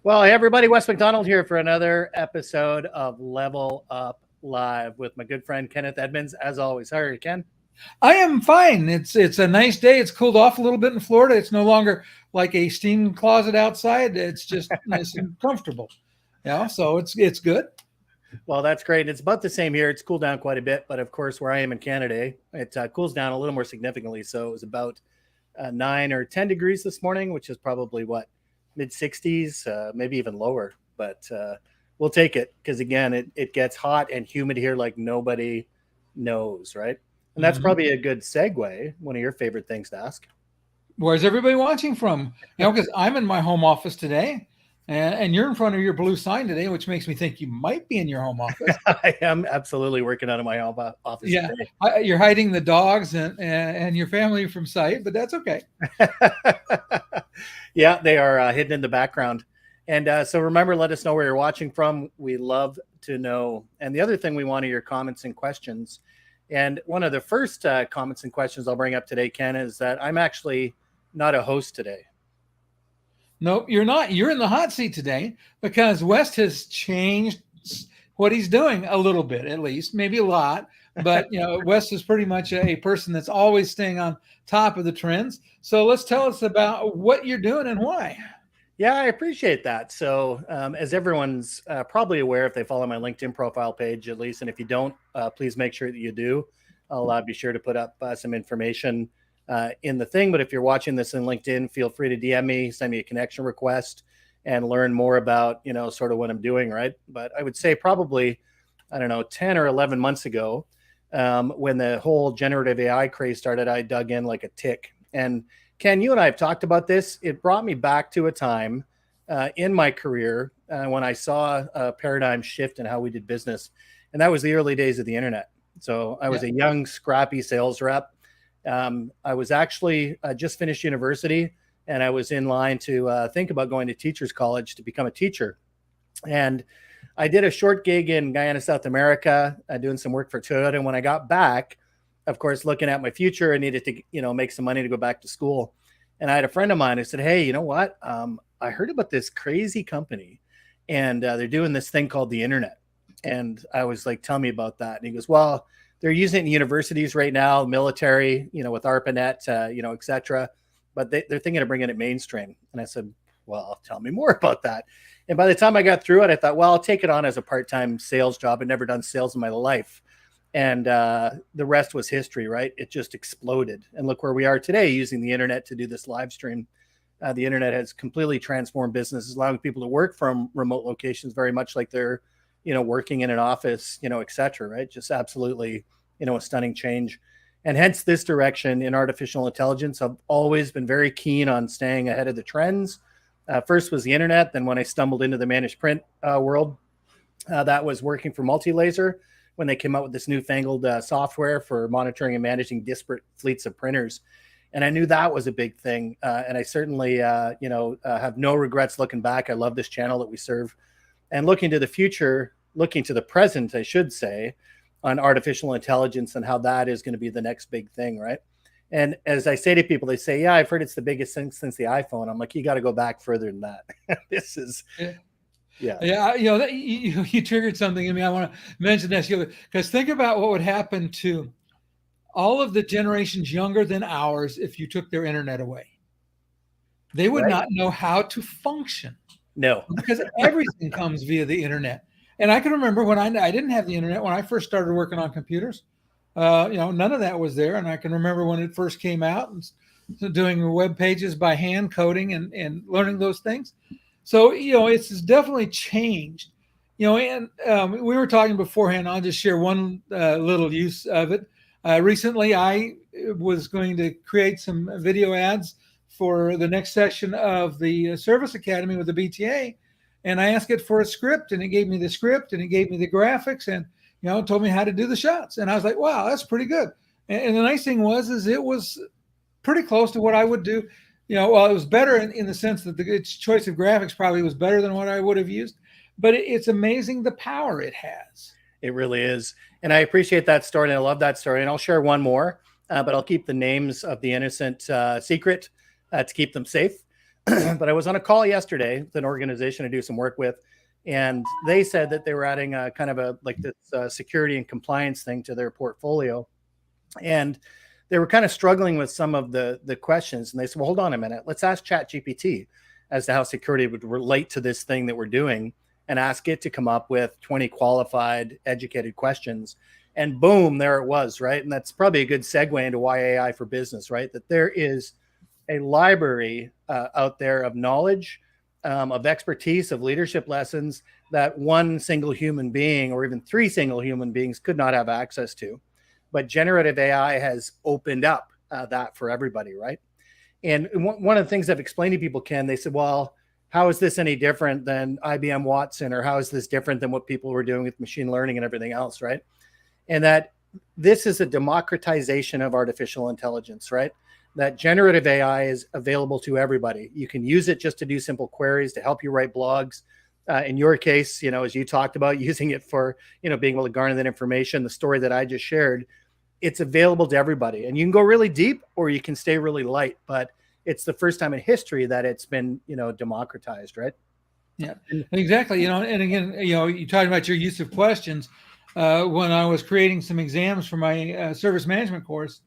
Well, hey everybody, West McDonald here for another episode of Level Up Live with my good friend Kenneth Edmonds. As always, how are you, Ken? I am fine. It's a nice day. It's cooled off a little bit in Florida. It's no longer like a steam closet outside. It's just nice and comfortable. So it's good. Well, that's great. It's about the same here. It's cooled down quite a bit, but of course, where I am in Canada, it cools down a little more significantly. So it was about 9 or 10 degrees this morning, which is probably what, mid 60s, maybe even lower. But we'll take it because, again, it gets hot and humid here like nobody knows, right? And that's Mhm. probably a good segue, one of your favorite things to ask. Where's everybody watching from? Because I'm in my home office today, and you're in front of your blue sign today, which makes me think you might be in your home office. I am absolutely working out of my office Yeah, today. you're hiding the dogs and your family from sight, but that's okay. Yeah, they are hidden in the background. And so remember, let us know where you're watching from. We love to know. And the other thing we want are your comments and questions. And one of the first comments and questions I'll bring up today, Ken, is that I'm actually not a host today. Nope, you're not. You're in the hot seat today because West has changed what he's doing a little bit, at least, maybe a lot. But West is pretty much a person that's always staying on top of the trends. So let's tell us about what you're doing and why. Yeah, I appreciate that. So, as everyone's probably aware, if they follow my LinkedIn profile page, at least, and if you don't, please make sure that you do. I'll be sure to put up some information in the thing. But if you're watching this in LinkedIn, feel free to DM me, send me a connection request, and learn more about sort of what I'm doing. Right. But I would say probably, I don't know, 10 or 11 months ago, when the whole generative AI craze started, I dug in like a tick. And Ken, you and I have talked about this. It brought me back to a time in my career when I saw a paradigm shift in how we did business. And that was the early days of the internet. So I was Yeah. a young, scrappy sales rep. I was actually just finished university and I was in line to think about going to teachers college to become a teacher. And I did a short gig in Guyana, South America, doing some work for Toyota. And when I got back, of course, looking at my future, I needed to, make some money to go back to school. And I had a friend of mine who said, "Hey, you know what? I heard about this crazy company, and they're doing this thing called the internet." And I was like, "Tell me about that." And he goes, "Well, they're using it in universities right now, military, with ARPANET, et cetera. But they're thinking of bringing it mainstream." And I said, "Well, tell me more about that." And by the time I got through it, I thought, well, I'll take it on as a part-time sales job. I'd never done sales in my life. And the rest was history, right? It just exploded. And look where we are today using the internet to do this live stream. The internet has completely transformed businesses, allowing people to work from remote locations very much like they're, working in an office, et cetera, right? Just absolutely, a stunning change. And hence this direction in artificial intelligence. I've always been very keen on staying ahead of the trends. First was the internet. Then when I stumbled into the managed print world, that was working for Multilaser when they came out with this newfangled software for monitoring and managing disparate fleets of printers. And I knew that was a big thing. And I certainly, have no regrets looking back. I love this channel that we serve. And looking to the future, looking to the present, I should say, on artificial intelligence and how that is going to be the next big thing, right? And as I say to people, they say, "Yeah, I've heard it's the biggest thing since the iPhone." I'm like, you got to go back further than that. This is, Yeah. yeah. Yeah, you triggered something in me. I want to mention this because think about what would happen to all of the generations younger than ours if you took their internet away. They would Right? not know how to function No. because everything comes via the internet. And I can remember when I didn't have the internet when I first started working on computers. None of that was there, and I can remember when it first came out and doing web pages by hand coding and learning those things. So it's definitely changed. And we were talking beforehand. I'll just share one little use of it. Recently, I was going to create some video ads for the next session of the Service Academy with the BTA, and I asked it for a script, and it gave me the script, and it gave me the graphics, and told me how to do the shots, and I was like, wow, that's pretty good. And the nice thing is it was pretty close to what I would do. Well, it was better in the sense that its choice of graphics probably was better than what I would have used, but it's amazing the power it has. It really is. And I appreciate that story. And I love that story. And I'll share one more, but I'll keep the names of the innocent secret to keep them safe. But I was on a call yesterday with an organization I do some work with, and they said that they were adding a kind of a like this security and compliance thing to their portfolio, and they were kind of struggling with some of the questions. And they said, "Well, hold on a minute. Let's ask ChatGPT as to how security would relate to this thing that we're doing, and ask it to come up with 20 qualified, educated questions." And boom, there it was, right? And that's probably a good segue into why AI for business, right? That there is a library out there of knowledge, of expertise, of leadership lessons that one single human being or even three single human beings could not have access to. But generative AI has opened up that for everybody, right? And one of the things I've explained to people, Ken, they said, well, how is this any different than IBM Watson, or how is this different than what people were doing with machine learning and everything else, right? And that this is a democratization of artificial intelligence, right? That generative AI is available to everybody. You can use it just to do simple queries to help you write blogs. In your case, as you talked about using it for, being able to garner that information, the story that I just shared, it's available to everybody. And you can go really deep or you can stay really light, but it's the first time in history that it's been, democratized, right? Yeah, exactly. And again, you talked about your use of questions. When I was creating some exams for my service management course,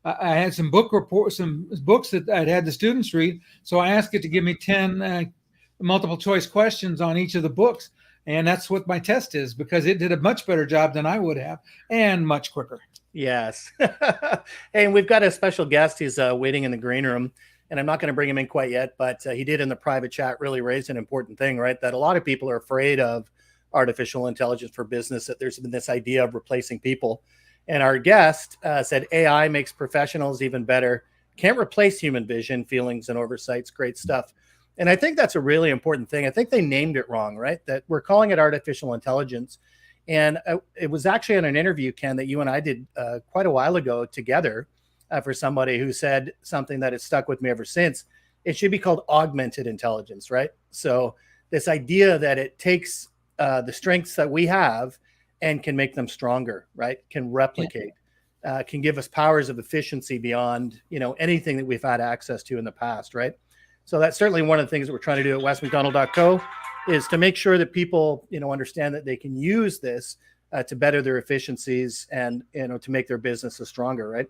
I had some books that I'd had the students read. So I asked it to give me 10 multiple choice questions on each of the books. And that's what my test is, because it did a much better job than I would have, and much quicker. Yes. And we've got a special guest. He's waiting in the green room, and I'm not going to bring him in quite yet, but he did in the private chat really raise an important thing, right? That a lot of people are afraid of artificial intelligence for business, that there's been this idea of replacing people. And our guest said AI makes professionals even better. Can't replace human vision, feelings, and oversights. Great stuff. And I think that's a really important thing. I think they named it wrong, right? That we're calling it artificial intelligence. And it was actually in an interview, Ken, that you and I did quite a while ago together for somebody who said something that has stuck with me ever since. It should be called augmented intelligence, right? So this idea that it takes the strengths that we have and can make them stronger, right? Can replicate, can give us powers of efficiency beyond, anything that we've had access to in the past, right? So that's certainly one of the things that we're trying to do at westmcdonald.co, is to make sure that people, understand that they can use this to better their efficiencies and, to make their businesses stronger, right?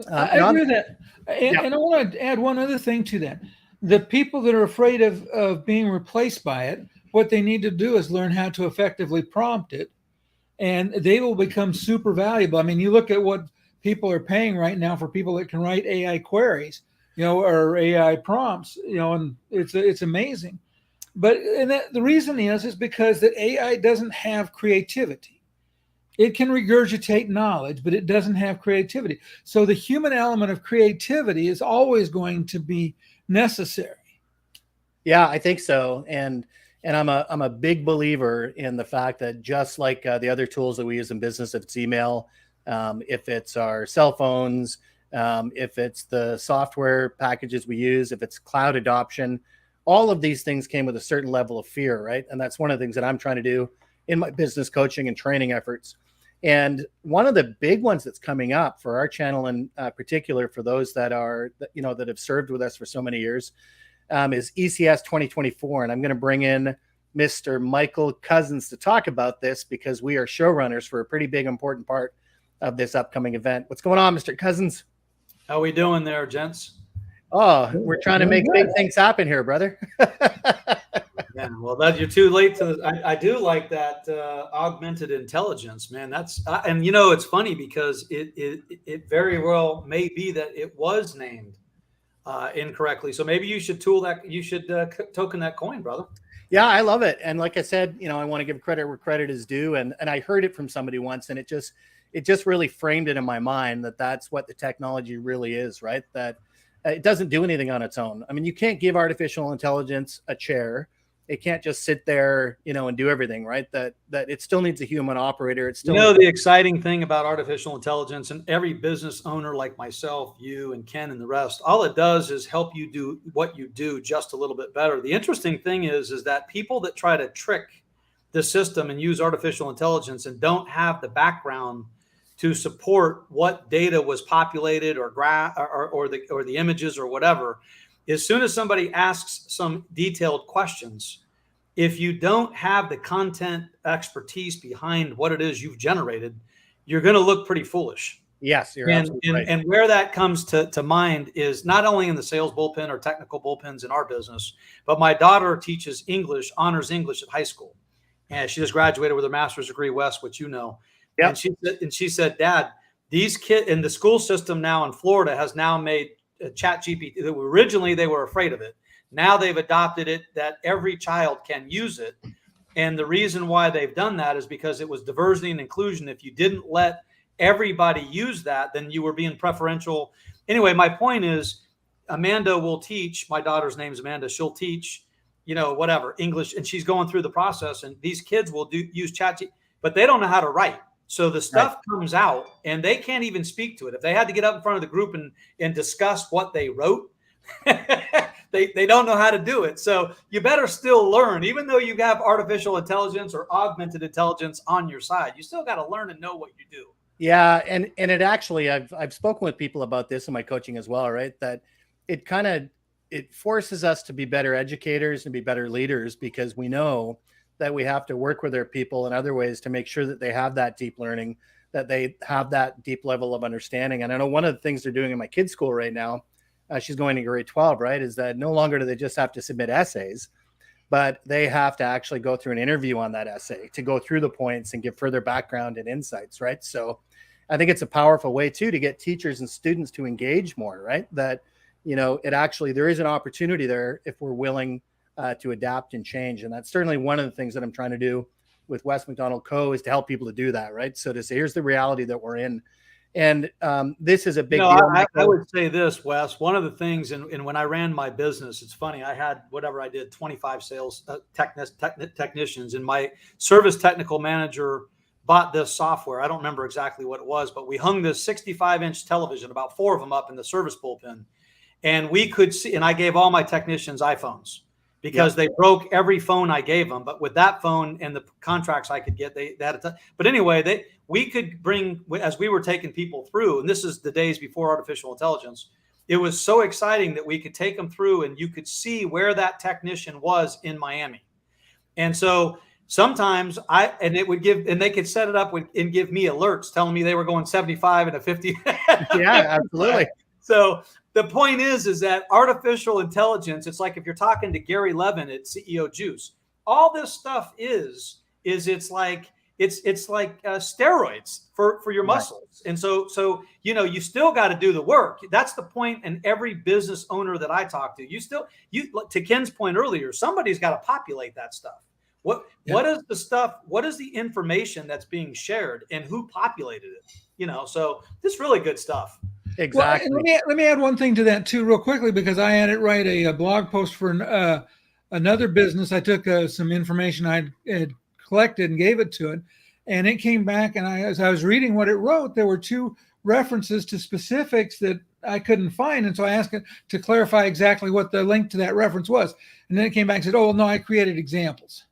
I agree with that. And I want to add one other thing to that. The people that are afraid of being replaced by it, what they need to do is learn how to effectively prompt it, and they will become super valuable. I mean, you look at what people are paying right now for people that can write AI queries, or AI prompts, and it's amazing. But the reason is because that AI doesn't have creativity. It can regurgitate knowledge, but it doesn't have creativity. So the human element of creativity is always going to be necessary. Yeah, I think so. And I'm a big believer in the fact that just like the other tools that we use in business, if it's email, if it's our cell phones, if it's the software packages we use, if it's cloud adoption, all of these things came with a certain level of fear, right? And that's one of the things that I'm trying to do in my business coaching and training efforts. And one of the big ones that's coming up for our channel in particular, for those that are, that have served with us for so many years, is ECS 2024. And I'm going to bring in Mr. Michael Cousins to talk about this, because we are showrunners for a pretty big, important part of this upcoming event. What's going on, Mr. Cousins? How we doing there, gents? Oh, we're trying to make big things happen here, brother. Yeah, well, you're too late to. I do like that augmented intelligence, man. That's and it's funny because it very well may be that it was named incorrectly. So maybe you should token that coin, brother. Yeah, I love it. And like I said, I want to give credit where credit is due. And I heard it from somebody once, and it just really framed it in my mind that that's what the technology really is, right? That it doesn't do anything on its own. I mean, you can't give artificial intelligence a chair. It can't just sit there, and do everything, right? That it still needs a human operator. It's still the exciting thing about artificial intelligence, and every business owner like myself, you and Ken and the rest, all it does is help you do what you do just a little bit better. The interesting thing is that people that try to trick the system and use artificial intelligence and don't have the background to support what data was populated or the images or whatever, as soon as somebody asks some detailed questions, if you don't have the content expertise behind what it is you've generated, you're going to look pretty foolish. Yes, you're absolutely right. And where that comes to mind is not only in the sales bullpen or technical bullpens in our business, but my daughter teaches English, honors English at high school. And she just graduated with her master's degree, Wes, which you know. Yep. And she said, Dad, these kids in the school system now in Florida has now made ChatGPT. Originally, they were afraid of it. Now they've adopted it that every child can use it. And the reason why they've done that is because it was diversity and inclusion. If you didn't let everybody use that, then you were being preferential. Anyway, my point is Amanda will teach. My daughter's name is Amanda. She'll teach, whatever, English. And she's going through the process. And these kids will use ChatGPT, but they don't know how to write. So the stuff comes out and they can't even speak to it. If they had to get up in front of the group and discuss what they wrote, they don't know how to do it. So you better still learn, even though you have artificial intelligence or augmented intelligence on your side, you still got to learn and know what you do. Yeah. And it actually, I've spoken with people about this in my coaching as well, right? That it forces us to be better educators and be better leaders, because we know that we have to work with our people in other ways to make sure that they have that deep learning, that they have that deep level of understanding. And I know one of the things they're doing in my kids' school right now, she's going to grade 12, right, is that no longer do they just have to submit essays, but they have to actually go through an interview on that essay to go through the points and give further background and insights, right? So I think it's a powerful way too to get teachers and students to engage more, right? That, it actually, there is an opportunity there if we're willing to adapt and change. And that's certainly one of the things that I'm trying to do with West McDonald Co. is to help people to do that, right? So to say, here's the reality that we're in. And this is a big deal. I would say this, Wes, one of the things, and when I ran my business, it's funny, I had, 25 sales technicians, and my service technical manager bought this software. I don't remember exactly what it was, but we hung this 65-inch television, about 4 of them up in the service bullpen. And we could see, and I gave all my technicians iPhones, because they broke every phone I gave them. But with that phone and the contracts I could get, they had but anyway, we could bring, as we were taking people through, and this is the days before artificial intelligence, it was so exciting that we could take them through and you could see where that technician was in Miami. And so sometimes they could set it up and give me alerts telling me they were going 75 and a 50. Yeah, absolutely. So the point is that artificial intelligence, it's like if you're talking to Gary Levin at CEO Juice, all this stuff is it's like steroids for your muscles. And so you still got to do the work. That's the point. And every business owner that I talk to, to Ken's point earlier, somebody's got to populate that stuff. What is the stuff? What is the information that's being shared, and who populated it? So this is really good stuff. Exactly. Well, let me add one thing to that too, real quickly, because I had it write a blog post for another business. I took some information I had collected and gave it to it, and it came back. And as I was reading what it wrote, there were 2 references to specifics that I couldn't find, and so I asked it to clarify exactly what the link to that reference was. And then it came back and said, "Oh, no, I created examples."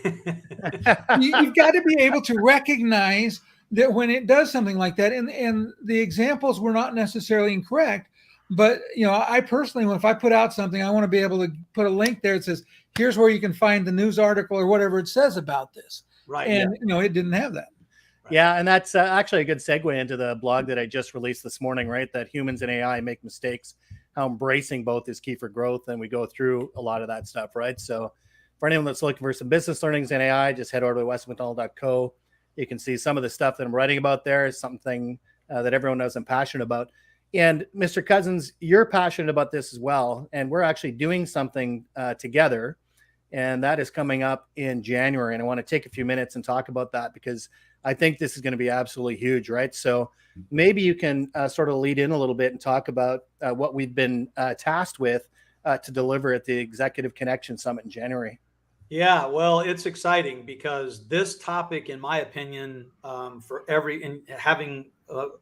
You've got to be able to recognize that when it does something like that, and the examples were not necessarily incorrect, but I personally, if I put out something, I want to be able to put a link there that says, here's where you can find the news article or whatever it says about this. Right. And it didn't have that. Right. Yeah, and that's actually a good segue into the blog that I just released this morning, right? That humans and AI make mistakes, how embracing both is key for growth, and we go through a lot of that stuff, right? So for anyone that's looking for some business learnings in AI, just head over to westmcdonald.co. You can see some of the stuff that I'm writing about there is something that everyone knows I'm passionate about. And Mr. Cousins, you're passionate about this as well. And we're actually doing something together. And that is coming up in January. And I want to take a few minutes and talk about that, because I think this is going to be absolutely huge, right? So maybe you can sort of lead in a little bit and talk about what we've been tasked with to deliver at the Executive Connection Summit in January. Yeah, well, it's exciting because this topic, in my opinion, having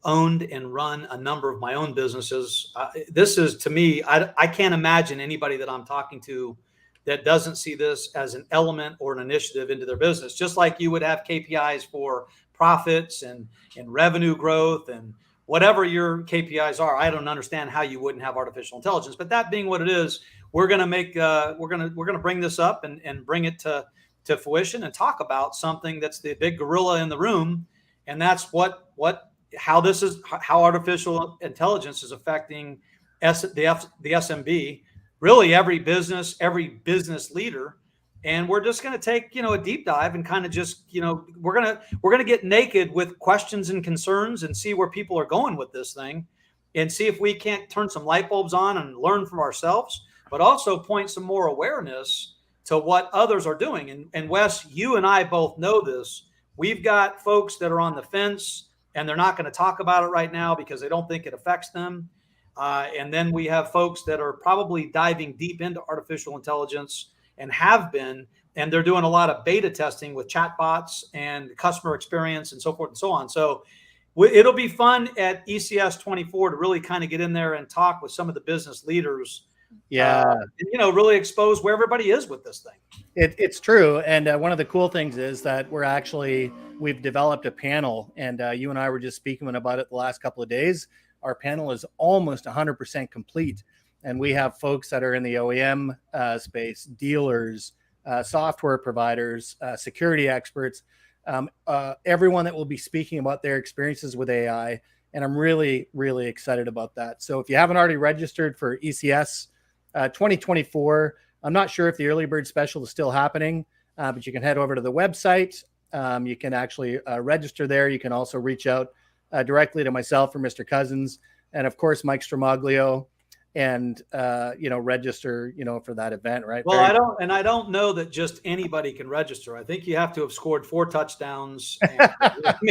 owned and run a number of my own businesses, this is, to me, I can't imagine anybody that I'm talking to that doesn't see this as an element or an initiative into their business. Just like you would have KPIs for profits and revenue growth and whatever your KPIs are. I don't understand how you wouldn't have artificial intelligence, but that being what it is, we're going to make we're going to bring this up and bring it to fruition and talk about something that's the big gorilla in the room, and that's how artificial intelligence is affecting the SMB, really every business leader. And we're just going to take, a deep dive and kind of just, we're going to get naked with questions and concerns and see where people are going with this thing, and see if we can't turn some light bulbs on and learn from ourselves, but also point some more awareness to what others are doing. And Wes, you and I both know this. We've got folks that are on the fence and they're not going to talk about it right now because they don't think it affects them. And then we have folks that are probably diving deep into artificial intelligence and have been, and they're doing a lot of beta testing with chatbots and customer experience and so forth and so on. So it'll be fun at ECS 24 to really kind of get in there and talk with some of the business leaders. Yeah. And, really expose where everybody is with this thing. It's true. And one of the cool things is that we've developed a panel, and you and I were just speaking about it the last couple of days. Our panel is almost 100% complete. And we have folks that are in the OEM space, dealers, software providers, security experts, everyone that will be speaking about their experiences with AI. And I'm really, really excited about that. So if you haven't already registered for ECS 2024, I'm not sure if the early bird special is still happening, but you can head over to the website. You can actually register there. You can also reach out directly to myself or Mr. Cousins, and of course, Mike Stramaglio, and register for that event, right? Well, I don't know that just anybody can register. I think you have to have scored 4 touchdowns. And,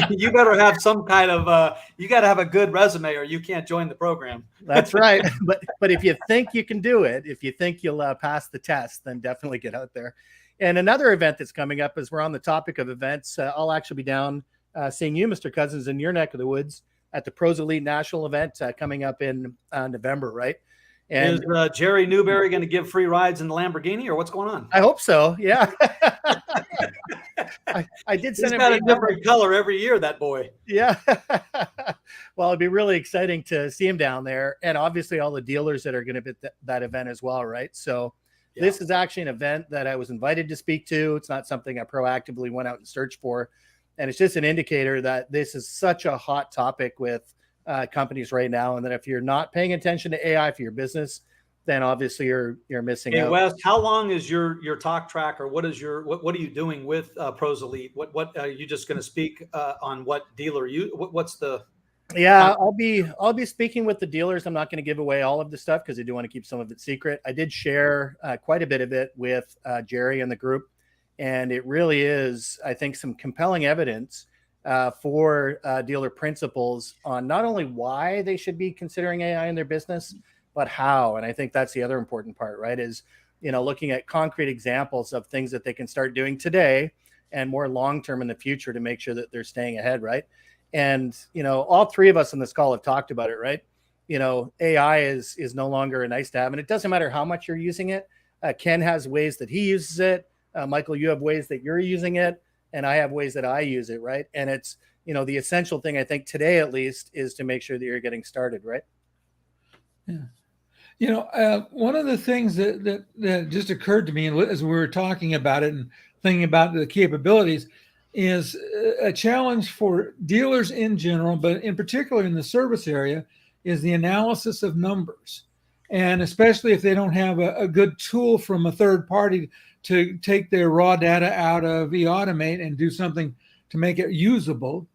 you better have some kind of you got to have a good resume or you can't join the program. That's right. But if you think you can do it, if you think you'll pass the test, then definitely get out there. And another event that's coming up, as we're on the topic of events, I'll actually be down seeing you, Mr. Cousins, in your neck of the woods at the Pros Elite National event coming up in November, right? And is Jerry Newberry going to give free rides in the Lamborghini, or what's going on? I hope so. Yeah. I did send him a different color every year, that boy. Yeah. Well, it'd be really exciting to see him down there, and obviously all the dealers that are going to be at that event as well, right? So This is actually an event that I was invited to speak to. It's not something I proactively went out and searched for. And it's just an indicator that this is such a hot topic with companies right now. And that if you're not paying attention to AI for your business, then obviously you're missing out. Wes, how long is your talk track, or what is what are you doing with Pros Elite? What are you just going to speak on? What dealer what's the? Yeah, I'll be speaking with the dealers. I'm not going to give away all of the stuff because I do want to keep some of it secret. I did share quite a bit of it with Jerry and the group, and it really is, I think, some compelling evidence for dealer principals on not only why they should be considering AI in their business, but how. And I think that's the other important part, right? Is, looking at concrete examples of things that they can start doing today and more long-term in the future to make sure that they're staying ahead, right? And, all three of us on this call have talked about it, right? AI is no longer a nice to have, and it doesn't matter how much you're using it. Ken has ways that he uses it. Michael, you have ways that you're using it, and I have ways that I use it, right? And it's, the essential thing, I think today at least, is to make sure that you're getting started, right? Yeah. One of the things that just occurred to me as we were talking about it and thinking about the capabilities is a challenge for dealers in general, but in particular in the service area, is the analysis of numbers. And especially if they don't have a good tool from a third party to take their raw data out of eAutomate and do something to make it usable.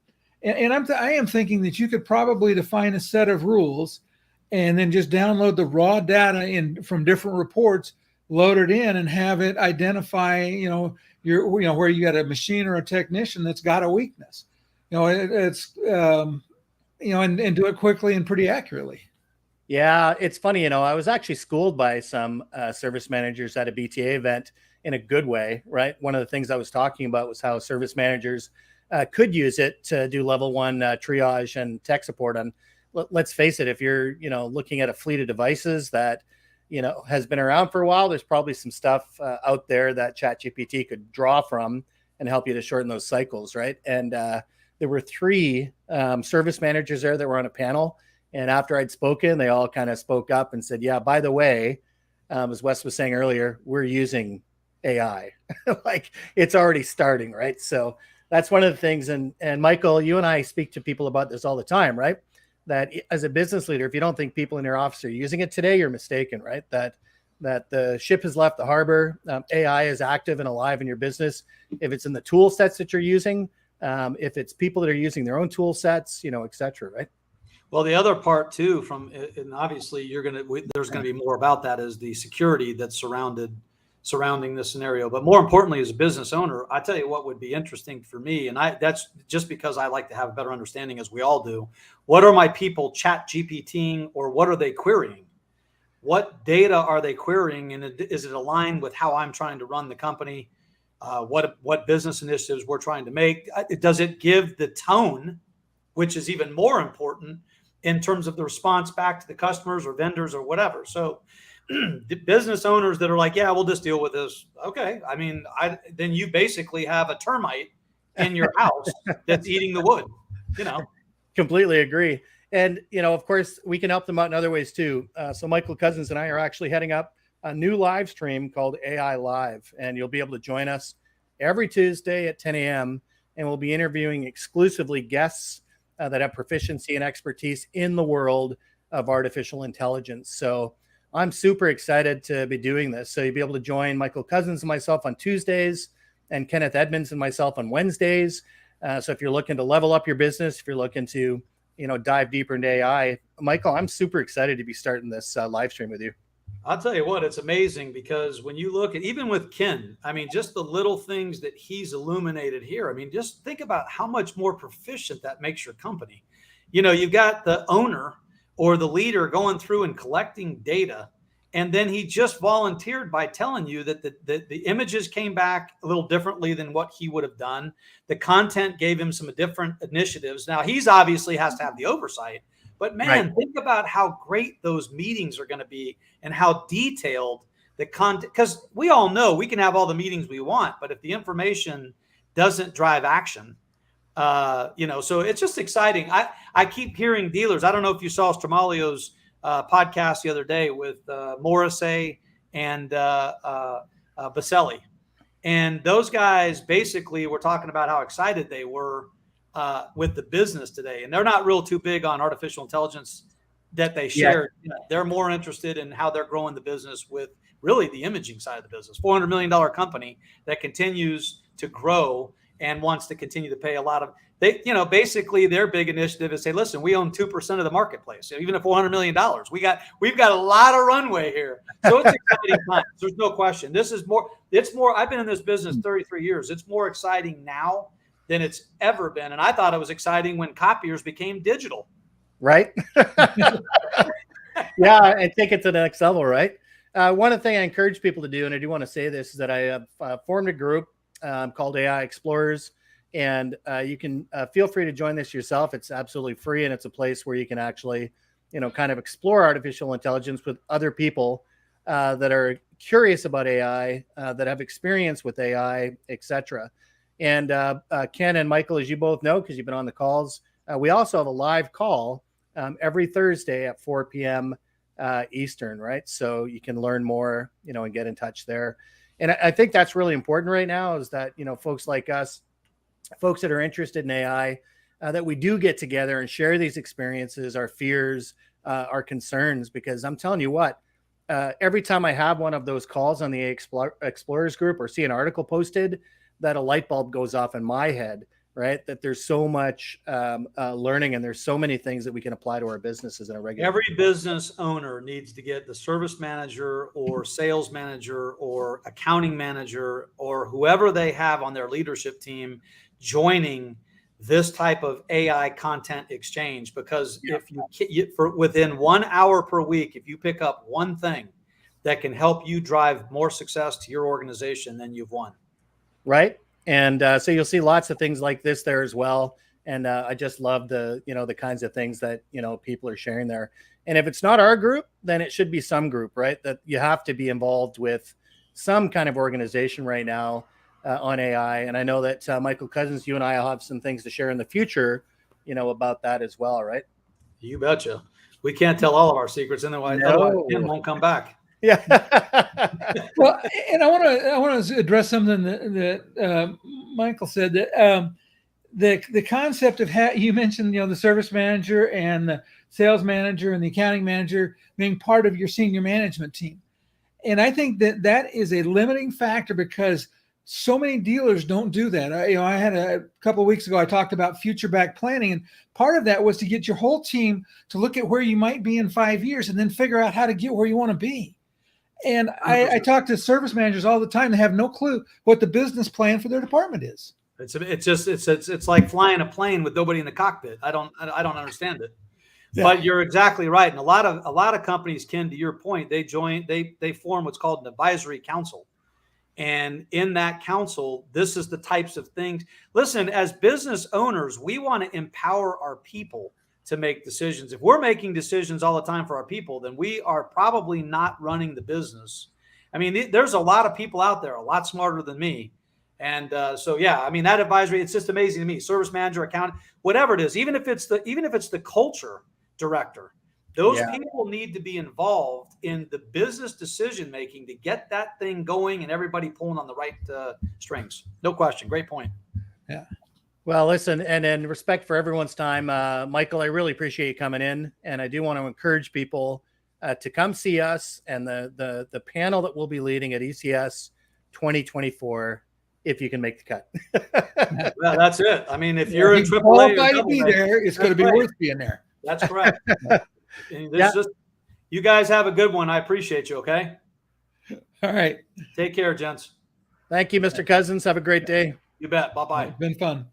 And I am thinking that you could probably define a set of rules and then just download the raw data from different reports, load it in, and have it identify, where you got a machine or a technician that's got a weakness, and do it quickly and pretty accurately. Yeah, it's funny, I was actually schooled by some service managers at a BTA event in a good way, right? One of the things I was talking about was how service managers could use it to do level 1 triage and tech support on. Let's face it, if you're, looking at a fleet of devices that, has been around for a while, there's probably some stuff out there that ChatGPT could draw from and help you to shorten those cycles, right? And there were three service managers there that were on a panel. And after I'd spoken, they all kind of spoke up and said, yeah, by the way, as Wes was saying earlier, we're using AI. Like it's already starting, right? So that's one of the things. And Michael, you and I speak to people about this all the time, right? That as a business leader, if you don't think people in your office are using it today, you're mistaken, right? That the ship has left the harbor. AI is active and alive in your business. If it's in the tool sets that you're using, if it's people that are using their own tool sets, et cetera, right? Well, the other part too, and obviously there's going to be more about that, is the security that's surrounding this scenario. But more importantly, as a business owner, I tell you what would be interesting for me, and that's just because I like to have a better understanding, as we all do. What are my people chat GPTing, or what are they querying? What data are they querying, and is it aligned with how I'm trying to run the company? What business initiatives we're trying to make? Does it give the tone, which is even more important in terms of the response back to the customers or vendors or whatever? So the business owners that are like, yeah, we'll just deal with this. Okay. I mean, then you basically have a termite in your house that's eating the wood, Completely agree. And, of course, we can help them out in other ways too. So Michael Cousins and I are actually heading up a new live stream called AI Live, and you'll be able to join us every Tuesday at 10 a.m. And we'll be interviewing exclusively guests that have proficiency and expertise in the world of artificial intelligence. So I'm super excited to be doing this. So you'll be able to join Michael Cousins and myself on Tuesdays, and Kenneth Edmonds and myself on Wednesdays. So if you're looking to level up your business, if you're looking to, dive deeper into AI, Michael, I'm super excited to be starting this live stream with you. I'll tell you what, it's amazing, because when you look at, even with Ken, I mean, just the little things that he's illuminated here. I mean, just think about how much more proficient that makes your company. You've got the owner or the leader going through and collecting data, and then he just volunteered by telling you that the images came back a little differently than what he would have done. The content gave him some different initiatives. Now, he's obviously has to have the oversight. But man, right. Think about how great those meetings are going to be, and how detailed the content, because we all know we can have all the meetings we want, but if the information doesn't drive action, so it's just exciting. I keep hearing dealers. I don't know if you saw Stramalio's podcast the other day with Morrissey and Baselli, and those guys basically were talking about how excited they were with the business today. And they're not real too big on artificial intelligence that they share. Yeah. They're more interested in how they're growing the business with really the imaging side of the business. $400 million company that continues to grow and wants to continue to pay a lot of, basically their big initiative is say, listen, we own 2% of the marketplace. So even at $400 million, we've got a lot of runway here. So it's exciting times. There's no question. It's more, I've been in this business 33 years. It's more exciting now than it's ever been. And I thought it was exciting when copiers became digital. Right? Yeah, and take it to the next level, right? One thing I encourage people to do, and I do want to say this, is that I have formed a group called AI Explorers, and you can feel free to join this yourself. It's absolutely free, and it's a place where you can actually, kind of explore artificial intelligence with other people that are curious about AI, that have experience with AI, etc. And Ken and Michael, as you both know, because you've been on the calls, we also have a live call every Thursday at 4 p.m. Eastern, right? So you can learn more, and get in touch there. And I think that's really important right now, is that, folks like us, folks that are interested in AI, that we do get together and share these experiences, our fears, our concerns, because I'm telling you what, every time I have one of those calls on the Explorers group or see an article posted, that a light bulb goes off in my head, right? That there's so much learning, and there's so many things that we can apply to our businesses in a regular. Every business owner needs to get the service manager or sales manager or accounting manager or whoever they have on their leadership team joining this type of AI content exchange, because if you for within 1 hour per week, if you pick up one thing that can help you drive more success to your organization, then you've won. Right. And so you'll see lots of things like this there as well. And I just love the kinds of things that, people are sharing there. And if it's not our group, then it should be some group, right? That you have to be involved with some kind of organization right now on AI. And I know that Michael Cousins, you and I will have some things to share in the future, about that as well, right? You betcha. We can't tell all of our secrets, and otherwise Ken won't come back. Yeah. Well, and I want to address something that Michael said, that the concept of how you mentioned, the service manager and the sales manager and the accounting manager being part of your senior management team. And I think that is a limiting factor, because so many dealers don't do that. I had a couple of weeks ago, I talked about future back planning, and part of that was to get your whole team to look at where you might be in 5 years and then figure out how to get where you want to be. And I talk to service managers all the time. They have no clue what the business plan for their department is. It's like flying a plane with nobody in the cockpit. I don't understand it. Yeah. But you're exactly right. And a lot of companies, Ken, to your point, they form what's called an advisory council. And in that council, this is the types of things. Listen, as business owners, we want to empower our people to make decisions. If we're making decisions all the time for our people, then we are probably not running the business. I mean, there's a lot of people out there a lot smarter than me. And so, yeah, I mean, that advisory, it's just amazing to me. Service manager, accountant, whatever it is, even if it's the culture director, those people need to be involved in the business decision making to get that thing going and everybody pulling on the right strings. No question. Great point. Yeah. Well, listen, and in respect for everyone's time, Michael, I really appreciate you coming in, and I do want to encourage people to come see us and the panel that we'll be leading at ECS 2024. If you can make the cut. Well, that's it. I mean, if you're in AAA, qualified to be there, it's going to be worth being there. That's correct. You guys have a good one. I appreciate you. Okay. All right. Take care, gents. Thank you, Mr. Cousins. Have a great day. You bet. Bye-bye. It's been fun.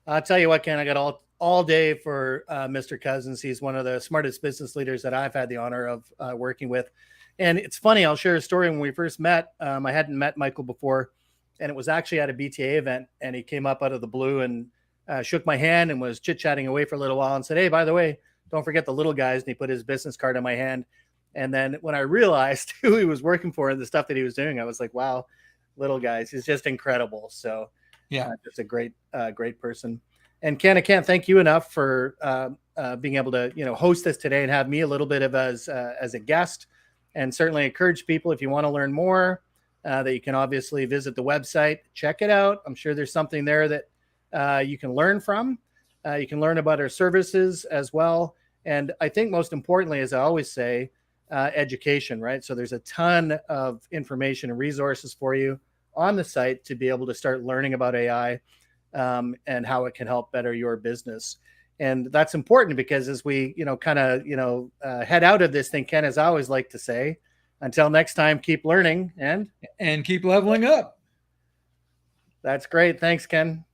I'll tell you what, Ken, I got all day for Mr. Cousins. He's one of the smartest business leaders that I've had the honor of working with. And it's funny, I'll share a story. When we first met, I hadn't met Michael before, and it was actually at a BTA event, and he came up out of the blue and shook my hand and was chit-chatting away for a little while and said, "Hey, by the way, don't forget the little guys." And he put his business card in my hand. And then when I realized who he was working for and the stuff that he was doing, I was like, wow, little guys, he's just incredible. So yeah, just a great person. And Ken, I can't thank you enough for being able to, host this today and have me a little bit of as a guest. And certainly encourage people, if you want to learn more, that you can obviously visit the website, check it out. I'm sure there's something there that you can learn from. You can learn about our services as well. And I think most importantly, as I always say, education, right? So there's a ton of information and resources for you on the site to be able to start learning about AI and how it can help better your business. And that's important because as we, head out of this thing, Ken, as I always like to say, until next time, keep learning and keep leveling up. That's great. Thanks, Ken.